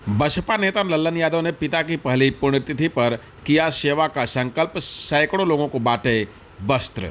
बसपा नेता लल्लन यादव ने पिता की पहली पुण्यतिथि पर किया सेवा का संकल्प, सैकड़ों लोगों को बांटे वस्त्र।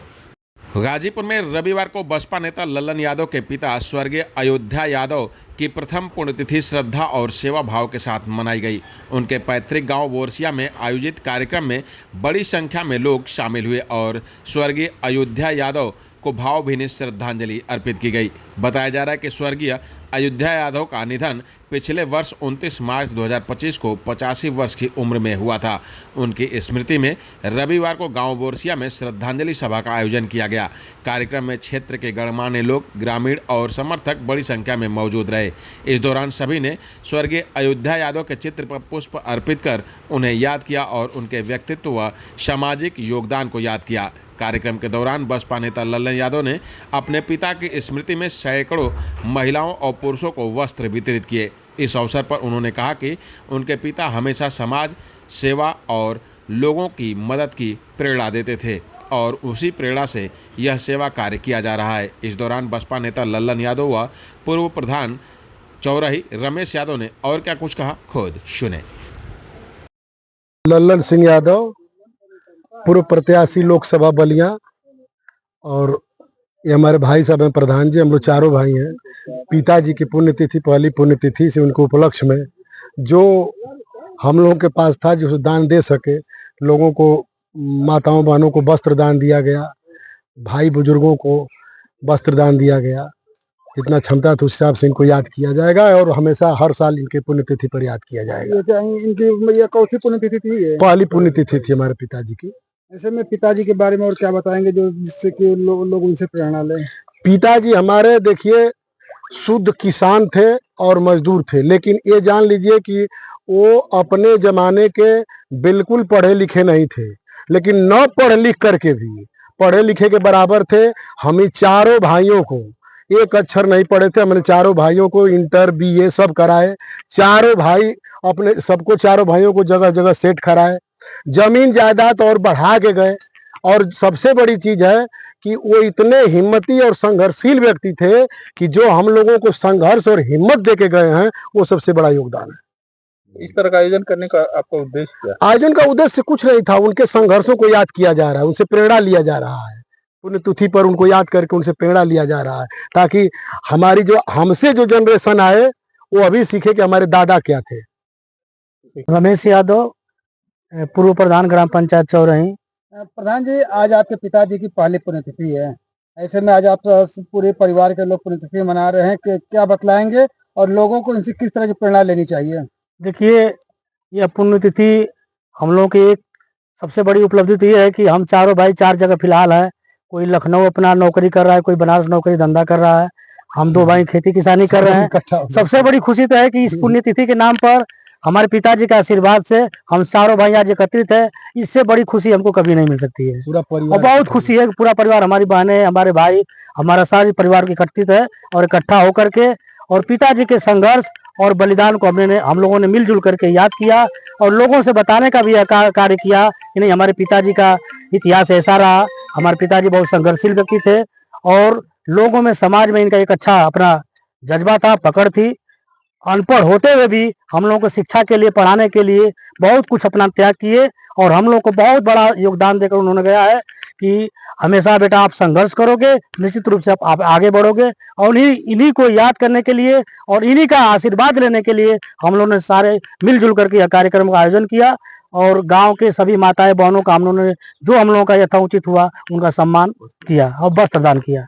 गाजीपुर में रविवार को बसपा नेता लल्लन यादव के पिता स्वर्गीय अयोध्या यादव की प्रथम पुण्यतिथि श्रद्धा और सेवा भाव के साथ मनाई गई। उनके पैतृक गांव बोरसिया में आयोजित कार्यक्रम में बड़ी संख्या में लोग शामिल हुए और स्वर्गीय अयोध्या यादव को भावभीनी श्रद्धांजलि अर्पित की गई। बताया जा रहा है कि स्वर्गीय अयोध्या यादव का निधन पिछले वर्ष 29 मार्च 2025 को 85 वर्ष की उम्र में हुआ था। उनकी स्मृति में रविवार को गांव बोरसिया में श्रद्धांजलि सभा का आयोजन किया गया। कार्यक्रम में क्षेत्र के गणमान्य लोग, ग्रामीण और समर्थक बड़ी संख्या में मौजूद रहे। इस दौरान सभी ने स्वर्गीय अयोध्या यादव के चित्र पर पुष्प अर्पित कर उन्हें याद किया और उनके व्यक्तित्व व सामाजिक योगदान को याद किया। कार्यक्रम के दौरान बसपा नेता लल्लन यादव ने अपने पिता की स्मृति में सैकड़ों महिलाओं और पुरुषों को वस्त्र वितरित किए। इस अवसर पर उन्होंने कहा कि उनके पिता हमेशा समाज सेवा और लोगों की मदद की प्रेरणा देते थे और उसी प्रेरणा से यह सेवा कार्य किया जा रहा है। इस दौरान बसपा नेता लल्लन यादव व पूर्व प्रधान चौरही रमेश यादव ने और क्या कुछ कहा, खुद सुने। लल्लन सिंह यादव, पूर्व प्रत्याशी लोकसभा बलिया, और ये हमारे भाई साहब हैं प्रधान जी। हम लोग चारों भाई हैं। पिताजी की पुण्यतिथि, पहली पुण्यतिथि से उनके उपलक्ष्य में जो हम लोगों के पास था, जो दान दे सके, लोगों को, माताओं बहनों को वस्त्र दान दिया गया, भाई बुजुर्गों को वस्त्र दान दिया गया। जितना क्षमता था उस हिसाब से इनको याद किया जाएगा और हमेशा हर साल इनके पुण्यतिथि पर याद किया जाएगा। इनकी ये कौन सी पुण्यतिथि थी? पहली पुण्यतिथि थी हमारे पिताजी की। ऐसे में पिताजी के बारे में और क्या बताएंगे जो जिससे कि लोग उनसे प्रेरणा लें? पिताजी हमारे, देखिए, शुद्ध किसान थे और मजदूर थे, लेकिन ये जान लीजिए कि वो अपने जमाने के बिल्कुल पढ़े लिखे नहीं थे, लेकिन न पढ़ लिख करके भी पढ़े लिखे के बराबर थे। हम चारों भाइयों को, एक अक्षर नहीं पढ़े थे, हमने चारों भाइयों को इंटर बीए सब कराए। चारों भाई अपने सबको, चारों भाइयों को जगह जगह सेट कराए, जमीन जायदाद और बढ़ा के गए। और सबसे बड़ी चीज है कि वो इतने हिम्मती और संघर्षशील व्यक्ति थे कि जो हम लोगों को संघर्ष और हिम्मत दे के गए हैं, वो सबसे बड़ा योगदान है। इस तरह का आयोजन करने का आपका उद्देश्य क्या? आयोजन का उद्देश्य कुछ नहीं था, उनके संघर्षों को याद किया जा रहा है, उनसे प्रेरणा लिया जा रहा है। पुण्यतिथि पर उनको याद करके उनसे प्रेरणा लिया जा रहा है, ताकि हमारी जो हमसे जो जनरेशन आए वो अभी सीखे कि हमारे दादा क्या थे। रमेश यादव, पूर्व प्रधान ग्राम पंचायत चौरही। प्रधान जी, आज आपके पिताजी की पहली पुण्यतिथि है। ऐसे में आज आप पूरे परिवार के लोग पुण्यतिथि मना रहे हैं कि क्या बतलाएंगे और लोगों को इनसे किस तरह की प्रेरणा लेनी चाहिए? देखिए, यह पुण्यतिथि हम लोगों की एक सबसे बड़ी उपलब्धि तो ये है कि हम चारों भाई चार जगह फिलहाल है। कोई लखनऊ अपना नौकरी कर रहा है, कोई बनारस नौकरी धंधा कर रहा है, हम दो भाई खेती किसानी कर रहे हैं। सबसे बड़ी खुशी तो है कि इस पुण्यतिथि के नाम पर हमारे पिताजी का आशीर्वाद से हम चारों भाई आज एकत्रित है। इससे बड़ी खुशी हमको कभी नहीं मिल सकती है। पूरा परिवार, और बहुत खुशी है कि पूरा परिवार, हमारी बहनें, हमारे भाई, हमारा सारी परिवार एकत्रित है और इकट्ठा होकर के और पिताजी के संघर्ष और बलिदान को हम लोगों ने मिलजुल करके याद किया और लोगों से बताने का भी कार्य किया कि नहीं, हमारे पिताजी का इतिहास ऐसा रहा। हमारे पिताजी बहुत संघर्षशील व्यक्ति थे और लोगों में, समाज में इनका एक अच्छा अपना जज्बा था, पकड़ थी। अनपढ़ होते हुए भी हम लोगों को शिक्षा के लिए, पढ़ाने के लिए बहुत कुछ अपना त्याग किए और हम लोग को बहुत बड़ा योगदान देकर उन्होंने गया है कि हमेशा बेटा आप संघर्ष करोगे, निश्चित रूप से आप आगे बढ़ोगे। और इन्हीं को याद करने के लिए और इन्हीं का आशीर्वाद लेने के लिए हम लोगों ने सारे मिलजुल करके यह कार्यक्रम का आयोजन किया और गांव के सभी माताएं बहनों का हम लोगों ने, जो हम लोगों का यथोचित हुआ, उनका सम्मान किया और वस्त्र दान किया।